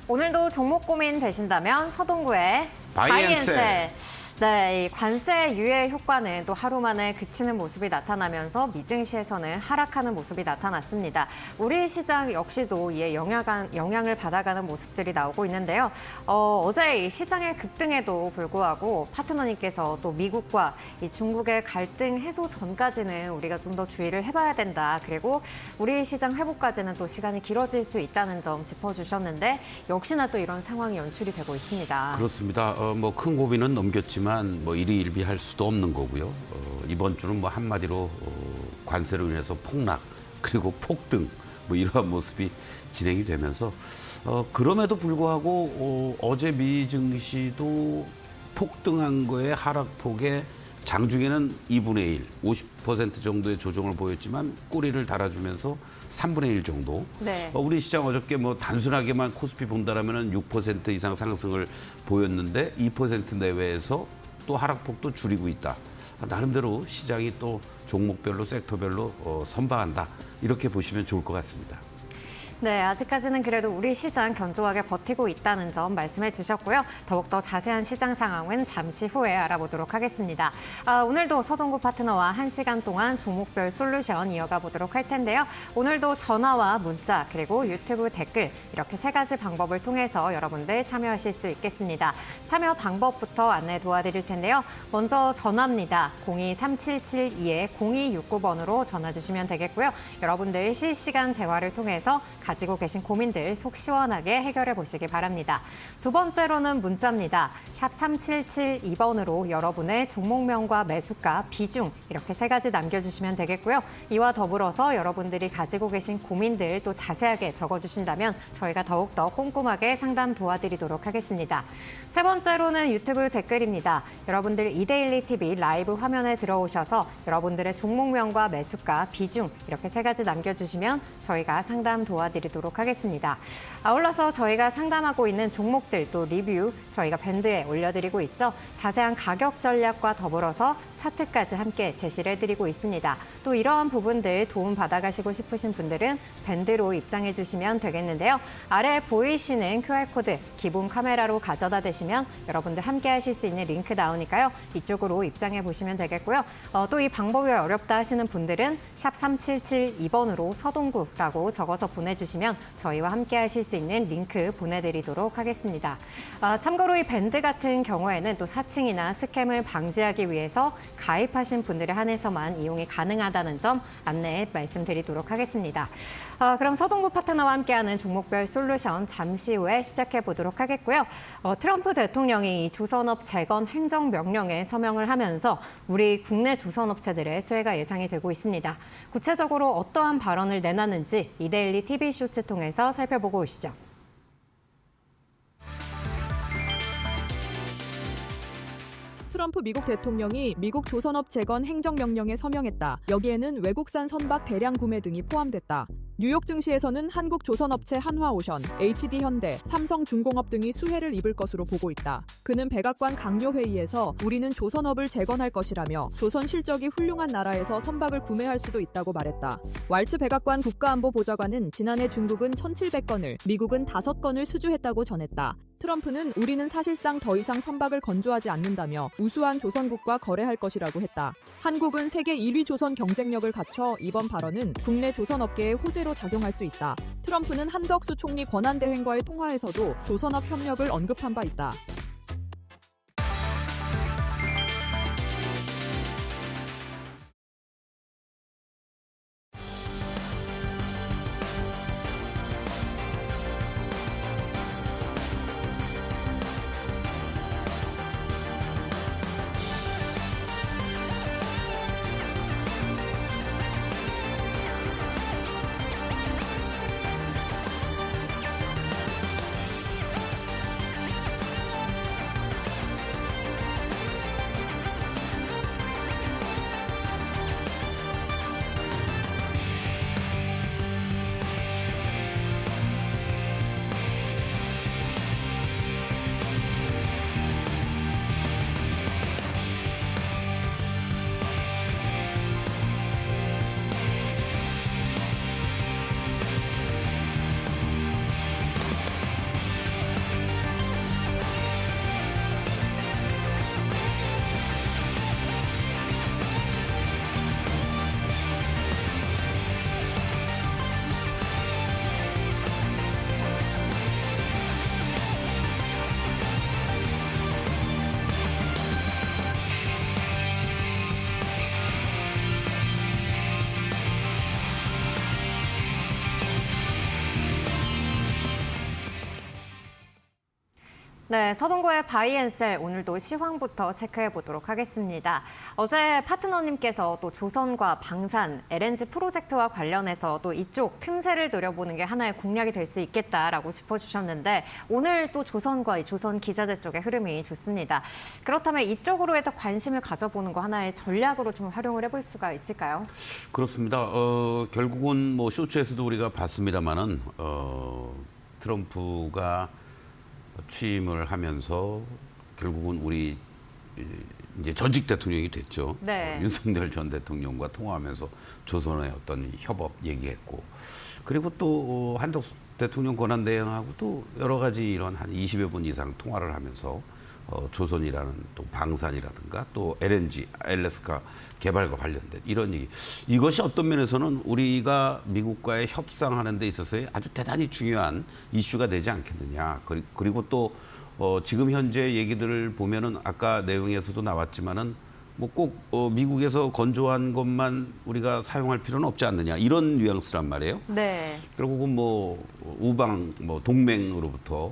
오늘도 종목 고민 되신다면 서동구의 바이앤셀. 네, 이 관세 유예 효과는 또 하루 만에 그치는 모습이 나타나면서 미증시에서는 하락하는 모습이 나타났습니다. 우리 시장 역시도 이에 영향을 받아가는 모습들이 나오고 있는데요. 어제 이 시장의 급등에도 불구하고 파트너님께서 또 미국과 이 중국의 갈등 해소 전까지는 우리가 좀 더 주의를 해봐야 된다. 그리고 우리 시장 회복까지는 또 시간이 길어질 수 있다는 점 짚어주셨는데 역시나 또 이런 상황이 연출이 되고 있습니다. 그렇습니다. 큰 고비는 넘겼지만 일희일비할 수도 없는 거고요. 이번 주는 한마디로 관세로 인해서 폭락 그리고 폭등 이러한 모습이 진행이 되면서 그럼에도 불구하고 어제 미 증시도 폭등한 거에 하락폭에 장중에는 2분의 1, 50% 정도의 조정을 보였지만 꼬리를 달아주면서 3분의 1 정도. 네. 우리 시장 어저께 단순하게만 코스피 본다라면은 6% 이상 상승을 보였는데 2% 내외에서 또 하락폭도 줄이고 있다. 나름대로 시장이 또 종목별로 섹터별로 선방한다. 이렇게 보시면 좋을 것 같습니다. 네, 아직까지는 그래도 우리 시장 견조하게 버티고 있다는 점 말씀해 주셨고요. 더욱더 자세한 시장 상황은 잠시 후에 알아보도록 하겠습니다. 오늘도 서동구 파트너와 1시간 동안 종목별 솔루션 이어가 보도록 할 텐데요. 오늘도 전화와 문자 그리고 유튜브 댓글 이렇게 3가지 방법을 통해서 여러분들 참여하실 수 있겠습니다. 참여 방법부터 안내 도와드릴 텐데요. 먼저 전화입니다. 02-3772-0269번으로 전화 주시면 되겠고요. 여러분들 실시간 대화를 통해서 가지고 계신 고민들 속 시원하게 해결해 보시기 바랍니다. 두 번째로는 문자입니다. 샵 3772번으로 여러분의 종목명과 매수가, 비중 이렇게 3가지 남겨주시면 되겠고요. 이와 더불어서 여러분들이 가지고 계신 고민들 또 자세하게 적어주신다면 저희가 더욱더 꼼꼼하게 상담 도와드리도록 하겠습니다. 세 번째로는 유튜브 댓글입니다. 여러분들 이데일리 TV 라이브 화면에 들어오셔서 여러분들의 종목명과 매수가, 비중 이렇게 3가지 남겨주시면 저희가 상담 도와드리도록 하겠습니다. 아울러서 저희가 상담하고 있는 종목들 또 리뷰 저희가 밴드에 올려드리고 있죠. 자세한 가격 전략과 더불어서 차트까지 함께 제시를 해드리고 있습니다. 또 이러한 부분들 도움 받아가시고 싶으신 분들은 밴드로 입장해 주시면 되겠는데요. 아래 보이시는 QR코드 기본 카메라로 가져다 대시면 여러분들 함께 하실 수 있는 링크 나오니까요. 이쪽으로 입장해 보시면 되겠고요. 또 이 방법이 어렵다 하시는 분들은 샵 3772번으로 서동구라고 적어서 보내주시면 저희와 함께 하실 수 있는 링크 보내드리도록 하겠습니다. 참고로 이 밴드 같은 경우에는 또 사칭이나 스캠을 방지하기 위해서 가입하신 분들에 한해서만 이용이 가능하다는 점 안내 말씀드리도록 하겠습니다. 그럼 서동구 파트너와 함께하는 종목별 솔루션 잠시 후에 시작해 보도록 하겠고요. 트럼프 대통령이 조선업 재건 행정명령에 서명을 하면서 우리 국내 조선업체들의 수혜가 예상이 되고 있습니다. 구체적으로 어떠한 발언을 내놨는지 이데일리 TV 쇼츠 통해서 살펴보고 오시죠. 트럼프 미국 대통령이 미국 조선업 재건 행정명령에 서명했다. 여기에는 외국산 선박 대량 구매 등이 포함됐다. 뉴욕 증시에서는 한국 조선업체 한화오션, HD현대, 삼성중공업 등이 수혜를 입을 것으로 보고 있다. 그는 백악관 강요회의에서 우리는 조선업을 재건할 것이라며 조선 실적이 훌륭한 나라에서 선박을 구매할 수도 있다고 말했다. 왈츠 백악관 국가안보보좌관은 지난해 중국은 1,700건을, 미국은 5건을 수주했다고 전했다. 트럼프는 우리는 사실상 더 이상 선박을 건조하지 않는다며 우수한 조선국과 거래할 것이라고 했다. 한국은 세계 1위 조선 경쟁력을 갖춰 이번 발언은 국내 조선업계에 호재로 작용할 수 있다. 트럼프는 한덕수 총리 권한대행과의 통화에서도 조선업 협력을 언급한 바 있다. 네, 서동구의 바이앤셀 오늘도 시황부터 체크해 보도록 하겠습니다. 어제 파트너님께서 또 조선과 방산, LNG 프로젝트와 관련해서 또 이쪽 틈새를 노려보는 게 하나의 공략이 될 수 있겠다라고 짚어주셨는데 오늘 또 조선과 이 조선 기자재 쪽의 흐름이 좋습니다. 그렇다면 이쪽으로의 더 관심을 가져보는 거 하나의 전략으로 좀 활용을 해볼 수가 있을까요? 그렇습니다. 결국은 뭐 쇼츠에서도 우리가 봤습니다만은 트럼프가 취임을 하면서 결국은 우리 이제 전직 대통령이 됐죠. 네. 윤석열 전 대통령과 통화하면서 조선의 어떤 협업 얘기했고, 그리고 또 한덕수 대통령 권한대행하고도 여러 가지 이런 한 20여 분 이상 통화를 하면서 조선이라는 또 방산이라든가 또 LNG, 알래스카 개발과 관련된 이런 얘기. 이것이 어떤 면에서는 우리가 미국과의 협상하는 데 있어서의 아주 대단히 중요한 이슈가 되지 않겠느냐. 그리고 또 지금 현재 얘기들을 보면은 아까 내용에서도 나왔지만은 뭐 꼭 미국에서 건조한 것만 우리가 사용할 필요는 없지 않느냐. 이런 뉘앙스란 말이에요. 네. 결국은 뭐 우방 뭐 동맹으로부터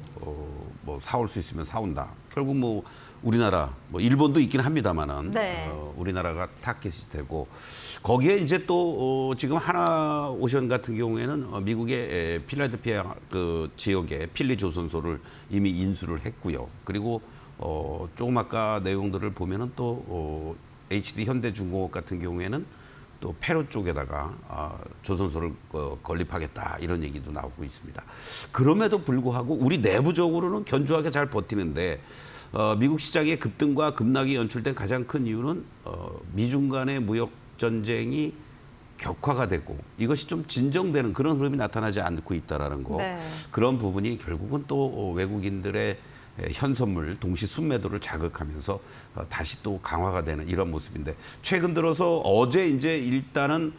뭐 사올 수 있으면 사온다. 결국 뭐 우리나라 뭐 일본도 있긴 합니다만은 네. 우리나라가 타겟이 되고 거기에 이제 또 지금 하나오션 같은 경우에는 미국의 필라델피아 그 지역에 필리 조선소를 이미 인수를 했고요. 그리고 조금 아까 내용들을 보면은 또 HD 현대중공업 같은 경우에는 또 페루 쪽에다가 조선소를 건립하겠다 이런 얘기도 나오고 있습니다. 그럼에도 불구하고 우리 내부적으로는 견조하게 잘 버티는데 미국 시장의 급등과 급락이 연출된 가장 큰 이유는 미중 간의 무역 전쟁이 격화가 되고 이것이 좀 진정되는 그런 흐름이 나타나지 않고 있다라는 거. 네. 그런 부분이 결국은 또 외국인들의 현선물 동시 순매도를 자극하면서 다시 또 강화가 되는 이런 모습인데 최근 들어서 어제 이제 일단은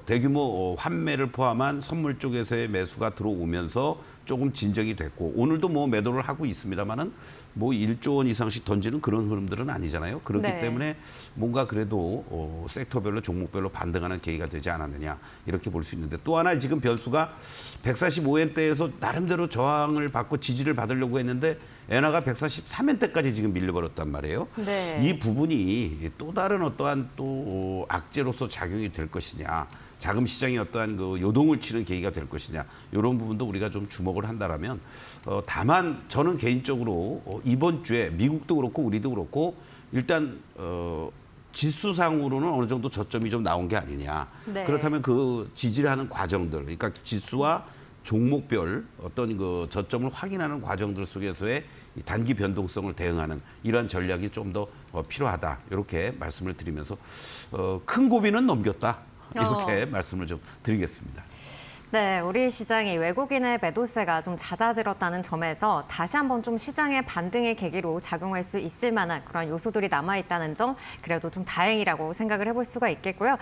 대규모 환매를 포함한 선물 쪽에서의 매수가 들어오면서 조금 진정이 됐고 오늘도 뭐 매도를 하고 있습니다만은 뭐 1조 원 이상씩 던지는 그런 흐름들은 아니잖아요. 그렇기 네. 때문에 뭔가 그래도 섹터별로 종목별로 반등하는 계기가 되지 않았느냐 이렇게 볼 수 있는데 또 하나 지금 변수가 145엔대에서 나름대로 저항을 받고 지지를 받으려고 했는데 엔화가 143엔대까지 지금 밀려버렸단 말이에요. 네. 이 부분이 또 다른 어떠한 또 악재로서 작용이 될 것이냐. 자금 시장이 어떠한 그 요동을 치는 계기가 될 것이냐 이런 부분도 우리가 좀 주목을 한다라면 다만 저는 개인적으로 이번 주에 미국도 그렇고 우리도 그렇고 일단 지수상으로는 어느 정도 저점이 좀 나온 게 아니냐. 네. 그렇다면 그 지지를 하는 과정들, 그러니까 지수와 종목별 어떤 그 저점을 확인하는 과정들 속에서의 이 단기 변동성을 대응하는 이러한 전략이 좀 더 필요하다. 이렇게 말씀을 드리면서 큰 고비는 넘겼다. 이렇게 말씀을 좀 드리겠습니다. 네, 우리 시장이 외국인의 매도세가 좀 잦아들었다는 점에서 다시 한번 좀 시장의 반등의 계기로 작용할 수 있을 만한 그런 요소들이 남아있다는 점 그래도 좀 다행이라고 생각을 해볼 수가 있겠고요.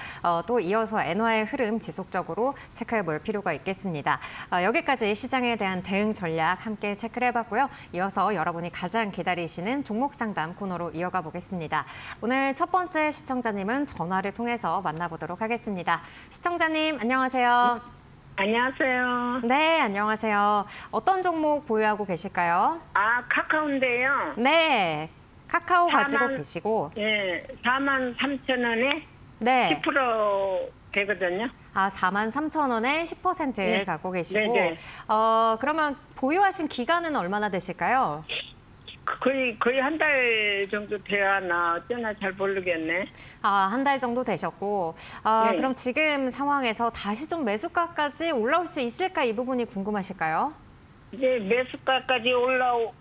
또 이어서 엔화의 흐름 지속적으로 체크해 볼 필요가 있겠습니다. 여기까지 시장에 대한 대응 전략 함께 체크를 해봤고요. 이어서 여러분이 가장 기다리시는 종목 상담 코너로 이어가 보겠습니다. 오늘 첫 번째 시청자님은 전화를 통해서 만나보도록 하겠습니다. 시청자님 안녕하세요. 안녕하세요. 네, 안녕하세요. 어떤 종목 보유하고 계실까요? 카카오인데요. 네, 카카오 가지고 4만 계시고, 예, 43,000원에 네, 10% 되거든요. 43,000원에 10% 네. 갖고 계시고, 네, 네. 그러면 보유하신 기간은 얼마나 되실까요? 거의 한 달 정도 돼야나 어쩌나 잘 모르겠네. 한 달 정도 되셨고, 네. 그럼 지금 상황에서 다시 좀 매수가까지 올라올 수 있을까 이 부분이 궁금하실까요? 이제 매수가까지 올라올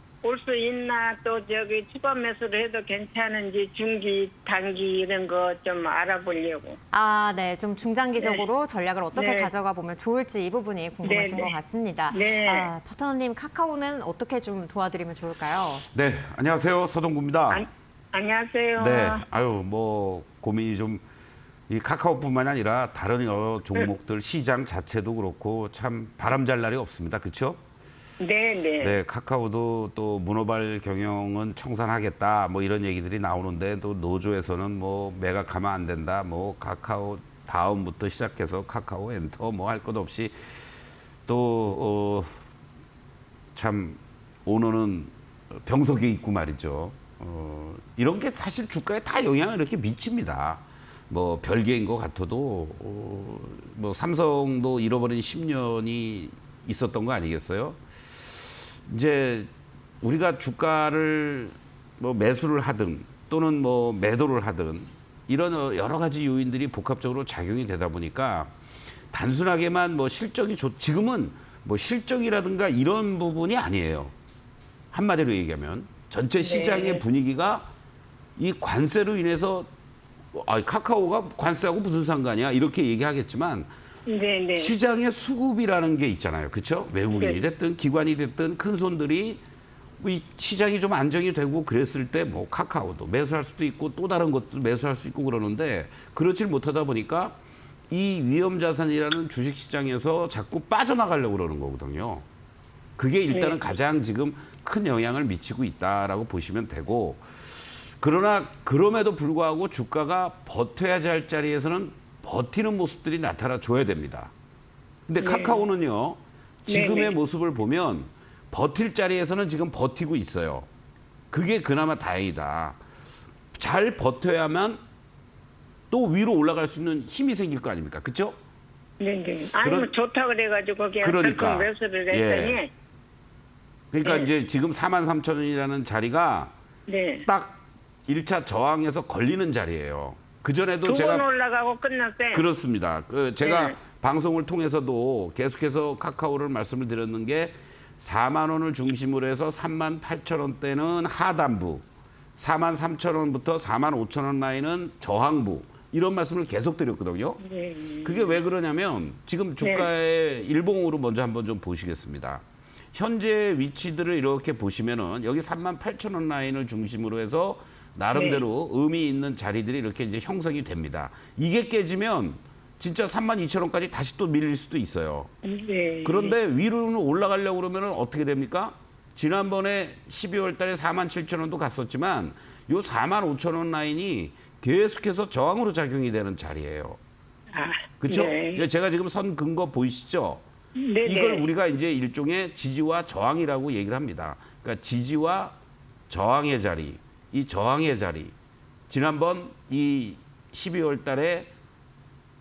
수 있나 또 저기 추가 매수를 해도 괜찮은지 중기, 단기 이런 거 좀 알아보려고. 네, 좀 중장기적으로 전략을 어떻게 네. 가져가 보면 좋을지 이 부분이 궁금하신 네, 네. 것 같습니다. 네. 파트너님, 카카오는 어떻게 좀 도와드리면 좋을까요? 네, 안녕하세요. 서동구입니다. 안녕하세요. 네, 아유 뭐 고민이 좀 이 카카오뿐만 아니라 다른 여러 종목들 시장 자체도 그렇고 참 바람잘 날이 없습니다. 그렇죠? 네, 네. 네, 카카오도 또 문어발 경영은 청산하겠다 뭐 이런 얘기들이 나오는데 또 노조에서는 뭐 매각하면 안 된다. 뭐 카카오 다음부터 시작해서 카카오 엔터 뭐 할 것 없이 또 참 오너는 병석에 있고 말이죠. 이런 게 사실 주가에 다 영향을 이렇게 미칩니다. 뭐 별개인 것 같아도 뭐 삼성도 잃어버린 10년이 있었던 거 아니겠어요? 이제 우리가 주가를 뭐 매수를 하든 또는 뭐 매도를 하든 이런 여러 가지 요인들이 복합적으로 작용이 되다 보니까 단순하게만 뭐 실적이 지금은 뭐 실적이라든가 이런 부분이 아니에요. 한마디로 얘기하면 전체 시장의 분위기가 이 관세로 인해서 카카오가 관세하고 무슨 상관이야 이렇게 얘기하겠지만 네네. 시장의 수급이라는 게 있잖아요. 그렇죠? 외국인이 됐든 기관이 됐든 큰 손들이 이 시장이 좀 안정이 되고 그랬을 때 뭐 카카오도 매수할 수도 있고 또 다른 것도 매수할 수 있고 그러는데 그렇지 못하다 보니까 이 위험 자산이라는 주식 시장에서 자꾸 빠져나가려고 그러는 거거든요. 그게 일단은 가장 지금 큰 영향을 미치고 있다라고 보시면 되고 그러나 그럼에도 불구하고 주가가 버텨야지 할 자리에서는 버티는 모습들이 나타나 줘야 됩니다. 근데 카카오는요. 지금의 모습을 보면 버틸 자리에서는 지금 버티고 있어요. 그게 그나마 다행이다. 잘 버텨야만 또 위로 올라갈 수 있는 힘이 생길 거 아닙니까? 그렇죠? 네네. 아니 뭐 좋다 그래가지고 그냥 그러니까. 매수를 했더니 예. 그러니까 이제 지금 43,000원이라는 자리가 네. 딱 1차 저항에서 걸리는 자리예요. 그전에도 두 제가 번 올라가고 끝났어요. 그렇습니다. 제가 네. 방송을 통해서도 계속해서 카카오를 말씀을 드렸는 게 4만 원을 중심으로 해서 38,000원대는 하단부, 43,000원부터 45,000원 라인은 저항부 이런 말씀을 계속 드렸거든요. 네. 그게 왜 그러냐면 지금 주가의 일봉으로 먼저 한번 좀 보시겠습니다. 현재 위치들을 이렇게 보시면은 여기 38,000원 라인을 중심으로 해서 나름대로 의미 있는 자리들이 이렇게 이제 형성이 됩니다. 이게 깨지면 진짜 32,000원까지 다시 또 밀릴 수도 있어요. 네. 그런데 위로는 올라가려고 그러면은 어떻게 됩니까? 지난번에 12월 달에 47,000원도 갔었지만 요 45,000원 라인이 계속해서 저항으로 작용이 되는 자리예요. 아, 그렇죠? 네. 제가 지금 선 근거 보이시죠? 네네. 이걸 우리가 이제 일종의 지지와 저항이라고 얘기를 합니다. 그러니까 지지와 저항의 자리, 이 저항의 자리. 지난번 이 12월 달에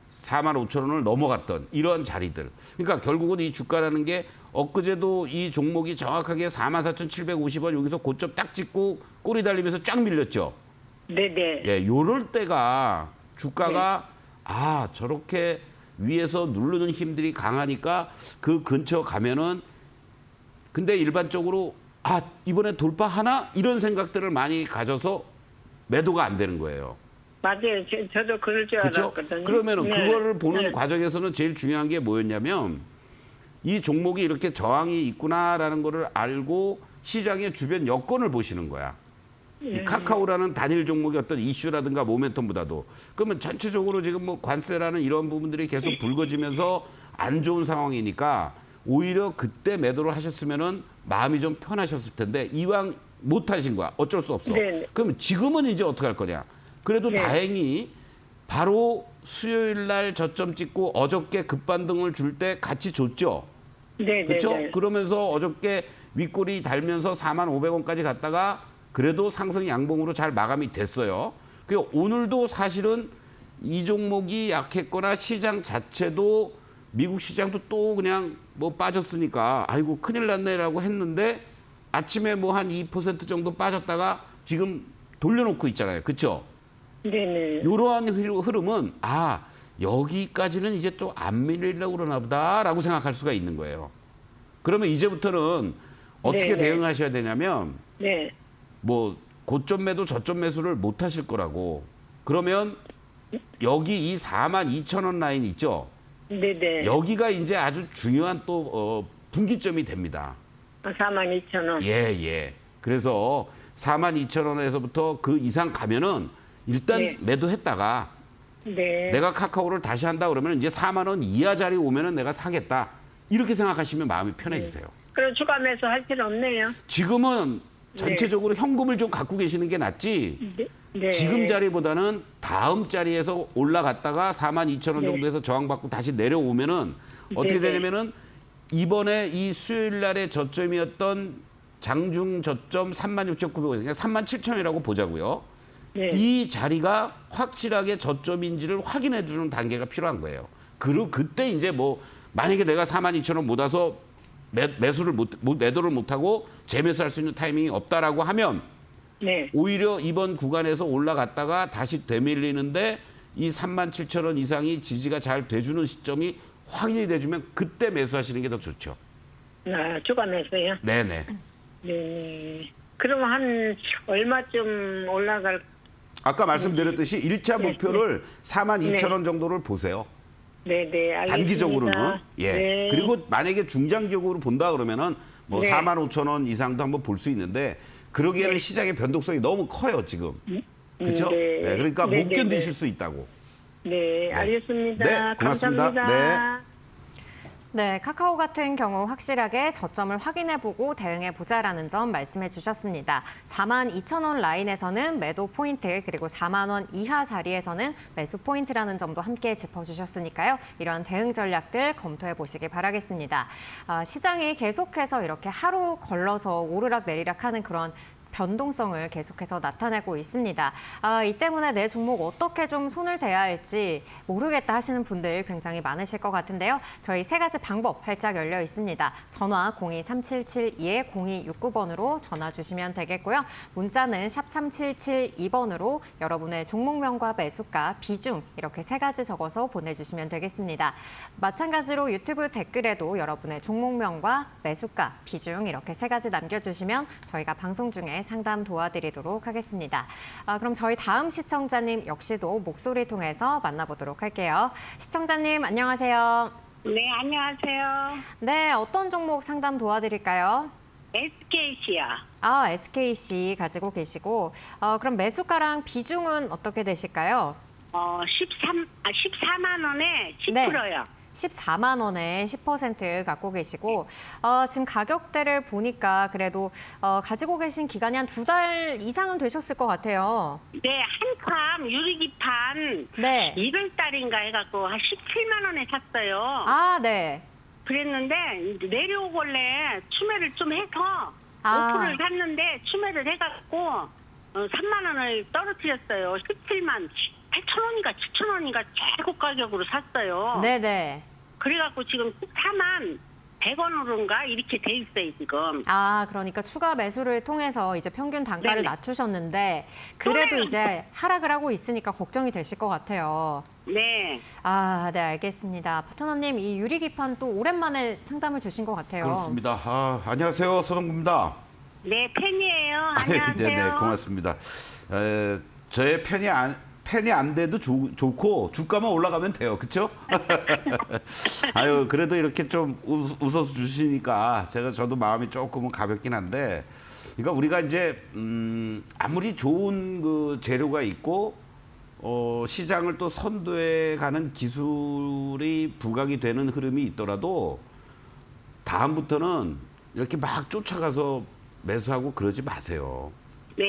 45,000원을 넘어갔던 이런 자리들. 그러니까 결국은 이 주가라는 게 엊그제도 이 종목이 정확하게 44,750원 여기서 고점 딱 찍고 꼬리 달리면서 쫙 밀렸죠. 네네. 예, 요럴 때가 주가가 아, 저렇게 위에서 누르는 힘들이 강하니까 그 근처 가면은 근데 일반적으로 아, 이번에 돌파하나? 이런 생각들을 많이 가져서 매도가 안 되는 거예요. 맞아요. 저도 그럴 줄 그렇죠? 알았거든요. 그러면은 네. 그거를 보는 네. 과정에서는 제일 중요한 게 뭐였냐면 이 종목이 이렇게 저항이 있구나라는 거를 알고 시장의 주변 여건을 보시는 거야. 이 카카오라는 단일 종목의 어떤 이슈라든가 모멘텀보다도 그러면 전체적으로 지금 뭐 관세라는 이런 부분들이 계속 불거지면서 안 좋은 상황이니까 오히려 그때 매도를 하셨으면은 마음이 좀 편하셨을 텐데 이왕 못 하신 거야. 어쩔 수 없어. 네. 그럼 지금은 이제 어떻게 할 거냐? 그래도 네. 다행히 바로 수요일 날 저점 찍고 어저께 급반등을 줄 때 같이 줬죠. 네네. 그렇죠? 네. 그러면서 어저께 윗골이 달면서 45,500원까지 갔다가 그래도 상승 양봉으로 잘 마감이 됐어요. 그리고 오늘도 사실은 이 종목이 약했거나 시장 자체도 미국 시장도 또 그냥 뭐 빠졌으니까 아이고 큰일 났네라고 했는데 아침에 뭐 한 2% 정도 빠졌다가 지금 돌려놓고 있잖아요. 그렇죠? 네네. 이러한 흐름은 아 여기까지는 이제 또 안 밀리려고 그러나 보다라고 생각할 수가 있는 거예요. 그러면 이제부터는 어떻게 네네. 대응하셔야 되냐면 네. 뭐 고점 매도 저점 매수를 못 하실 거라고. 그러면 여기 이 42,000원 라인 있죠. 네네. 여기가 이제 아주 중요한 또 분기점이 됩니다. 42,000원. 예. 그래서 42,000원에서부터 그 이상 가면은 일단 네. 매도했다가 네. 내가 카카오를 다시 한다 그러면 이제 4만 원 이하 자리 오면은 내가 사겠다. 이렇게 생각하시면 마음이 편해지세요. 그럼 추가 매수 할 필요 없네요. 지금은 전체적으로 현금을 좀 갖고 계시는 게 낫지. 네. 네. 지금 자리보다는 다음 자리에서 올라갔다가 42,000원 네. 정도에서 저항받고 다시 내려오면은 어떻게 네, 네. 되냐면은 이번에 이 수요일 날의 저점이었던 장중 저점 36,900원, 그냥 37,000원이라고 보자고요. 네. 이 자리가 확실하게 저점인지를 확인해 주는 단계가 필요한 거예요. 그리고 그때 이제 뭐 만약에 내가 42,000원 못 와서 매도를 못 하고 재매수할 수 있는 타이밍이 없다라고 하면 네. 오히려 이번 구간에서 올라갔다가 다시 되밀리는데 이 37,000원 이상이 지지가 잘 돼주는 시점이 확인이 돼주면 그때 매수하시는 게 더 좋죠. 아, 주간에서요? 네네. 네. 그럼 한 얼마쯤 올라갈? 아까 말씀드렸듯이 1차 네, 목표를 42,000원 정도를 보세요. 네네. 알겠습니다. 단기적으로는. 예. 네. 그리고 만약에 중장기적으로 본다 그러면은 뭐 네. 45,000원 이상도 한번 볼 수 있는데 그러기에는 네. 시장의 변동성이 너무 커요, 지금. 그렇죠? 네. 네, 그러니까 네, 못 네, 견디실 네. 수 있다고. 네, 알겠습니다. 네, 고맙습니다. 감사합니다. 네, 카카오 같은 경우 확실하게 저점을 확인해보고 대응해보자라는 점 말씀해 주셨습니다. 42,000원 라인에서는 매도 포인트, 그리고 4만 원 이하 자리에서는 매수 포인트라는 점도 함께 짚어주셨으니까요. 이런 대응 전략들 검토해 보시기 바라겠습니다. 시장이 계속해서 이렇게 하루 걸러서 오르락 내리락 하는 그런 변동성을 계속해서 나타내고 있습니다. 이 때문에 내 종목 어떻게 좀 손을 대야 할지 모르겠다 하시는 분들 굉장히 많으실 것 같은데요. 저희 세 가지 방법 활짝 열려 있습니다. 전화 02-377-0269번으로 전화 주시면 되겠고요. 문자는 샵 3772번으로 여러분의 종목명과 매수가, 비중 이렇게 세 가지 적어서 보내주시면 되겠습니다. 마찬가지로 유튜브 댓글에도 여러분의 종목명과 매수가, 비중 이렇게 세 가지 남겨주시면 저희가 방송 중에 상담 도와드리도록 하겠습니다. 그럼 저희 다음 시청자님 역시도 목소리 통해서 만나보도록 할게요. 시청자님 안녕하세요. 네, 안녕하세요. 네, 어떤 종목 상담 도와드릴까요? SKC요. SKC 가지고 계시고 그럼 매수가랑 비중은 어떻게 되실까요? 14만 원에 10%요. 14만 원에 10% 갖고 계시고 지금 가격대를 보니까 그래도 가지고 계신 기간이 한 2달 이상은 되셨을 것 같아요. 네, 한참 유리기판 네. 1월 달인가 해갖고 한 17만 원에 샀어요. 네. 그랬는데 내려오길래 추매를 좀 해서 5%를 샀는데 추매를 해갖고 3만 원을 떨어뜨렸어요. 17만 8천 원인가 7천 원인가 최고 가격으로 샀어요. 네네. 그래갖고 지금 14만 100원으로인가 이렇게 돼 있어요 지금. 그러니까 추가 매수를 통해서 이제 평균 단가를 네네. 낮추셨는데 그래도 또 이제 하락을 하고 있으니까 걱정이 되실 것 같아요. 네. 네, 알겠습니다. 파트너님, 이 유리기판 또 오랜만에 상담을 주신 것 같아요. 그렇습니다. 안녕하세요. 서동구입니다. 네, 팬이에요. 안녕하세요. 네네, 고맙습니다. 저의 팬이 안 돼도 좋고 주가만 올라가면 돼요. 그렇죠? 아유, 그래도 이렇게 좀 웃어서 주시니까 저도 마음이 조금은 가볍긴 한데, 그러니까 우리가 이제 아무리 좋은 그 재료가 있고 시장을 또 선도해 가는 기술이 부각이 되는 흐름이 있더라도 다음부터는 이렇게 막 쫓아가서 매수하고 그러지 마세요. 네.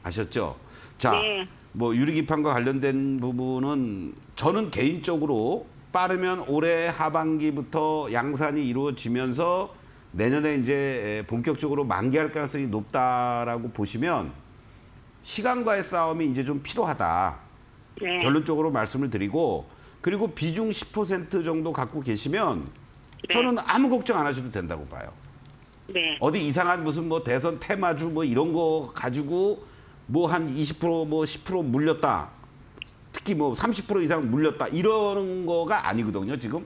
아셨죠? 자, 네. 뭐 유리기판과 관련된 부분은 저는 개인적으로 빠르면 올해 하반기부터 양산이 이루어지면서 내년에 이제 본격적으로 만기할 가능성이 높다라고 보시면 시간과의 싸움이 이제 좀 필요하다. 네. 결론적으로 말씀을 드리고, 그리고 비중 10% 정도 갖고 계시면 저는 아무 걱정 안 하셔도 된다고 봐요. 네. 어디 이상한 무슨 뭐 대선 테마주 뭐 이런 거 가지고 뭐 한 20% 뭐 10% 물렸다. 특히 뭐 30% 이상 물렸다. 이러는 거가 아니거든요, 지금.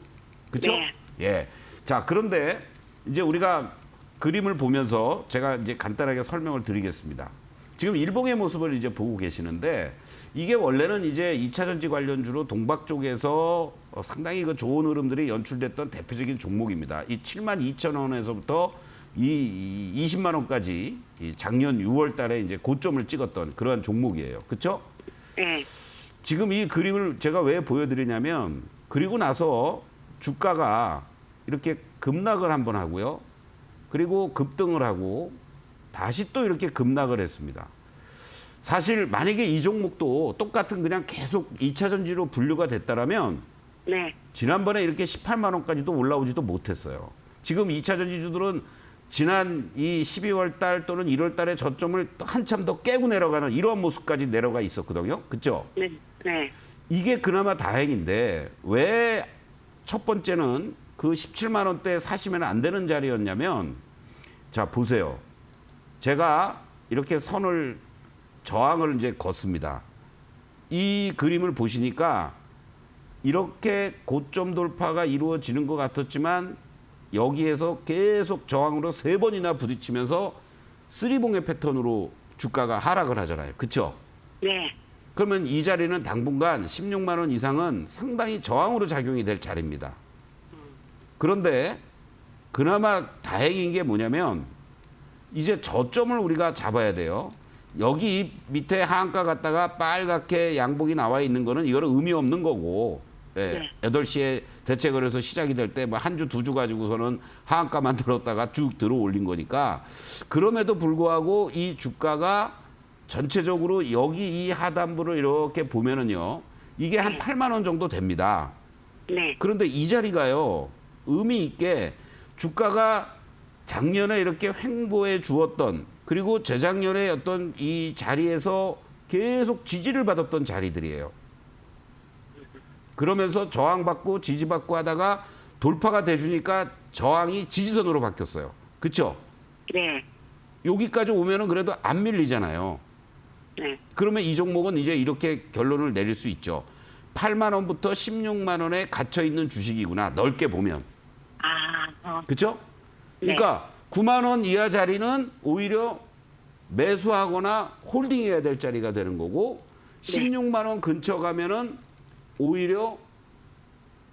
그렇죠? 네. 예. 자, 그런데 이제 우리가 그림을 보면서 제가 이제 간단하게 설명을 드리겠습니다. 지금 일봉의 모습을 이제 보고 계시는데, 이게 원래는 이제 2차 전지 관련주로 동박 쪽에서 상당히 그 좋은 흐름들이 연출됐던 대표적인 종목입니다. 이 72,000원에서부터 이 20만 원까지 이 작년 6월 달에 이제 고점을 찍었던 그러한 종목이에요. 그렇죠? 네. 지금 이 그림을 제가 왜 보여드리냐면, 그리고 나서 주가가 이렇게 급락을 한번 하고요. 그리고 급등을 하고 다시 또 이렇게 급락을 했습니다. 사실 만약에 이 종목도 똑같은 그냥 계속 2차 전지로 분류가 됐다라면 네. 지난번에 이렇게 18만 원까지도 올라오지도 못했어요. 지금 2차 전지주들은 지난 이 12월 달 또는 1월 달에 저점을 한참 더 깨고 내려가는 이러한 모습까지 내려가 있었거든요. 그렇죠? 네. 네. 이게 그나마 다행인데 왜 첫 번째는 그 17만 원대 사시면 안 되는 자리였냐면 자 보세요. 제가 이렇게 선을 저항을 이제 걷습니다. 이 그림을 보시니까 이렇게 고점 돌파가 이루어지는 것 같았지만 여기에서 계속 저항으로 3번이나 부딪히면서 쓰리봉의 패턴으로 주가가 하락을 하잖아요. 그렇죠? 네. 그러면 이 자리는 당분간 16만 원 이상은 상당히 저항으로 작용이 될 자리입니다. 그런데 그나마 다행인 게 뭐냐면 이제 저점을 우리가 잡아야 돼요. 여기 밑에 하한가 갔다가 빨갛게 양봉이 나와 있는 거는 이거는 의미 없는 거고 예, 8시에 대체거래소 시작이 될 때 뭐 한 주, 2주 가지고서는 하한가 만들었다가 쭉 들어 올린 거니까 그럼에도 불구하고 이 주가가 전체적으로 여기 이 하단부를 이렇게 보면은요. 이게 한 8만 원 정도 됩니다. 네. 그런데 이 자리가요. 의미 있게 주가가 작년에 이렇게 횡보해 주었던 그리고 재작년에 어떤 이 자리에서 계속 지지를 받았던 자리들이에요. 그러면서 저항받고 지지받고 하다가 돌파가 돼주니까 저항이 지지선으로 바뀌었어요. 그렇죠? 네. 여기까지 오면은 그래도 안 밀리잖아요. 네. 그러면 이 종목은 이제 이렇게 결론을 내릴 수 있죠. 8만 원부터 16만 원에 갇혀 있는 주식이구나. 넓게 보면. 그렇죠? 그러니까 9만 원 이하 자리는 오히려 매수하거나 홀딩해야 될 자리가 되는 거고 16만 원 근처 가면은 오히려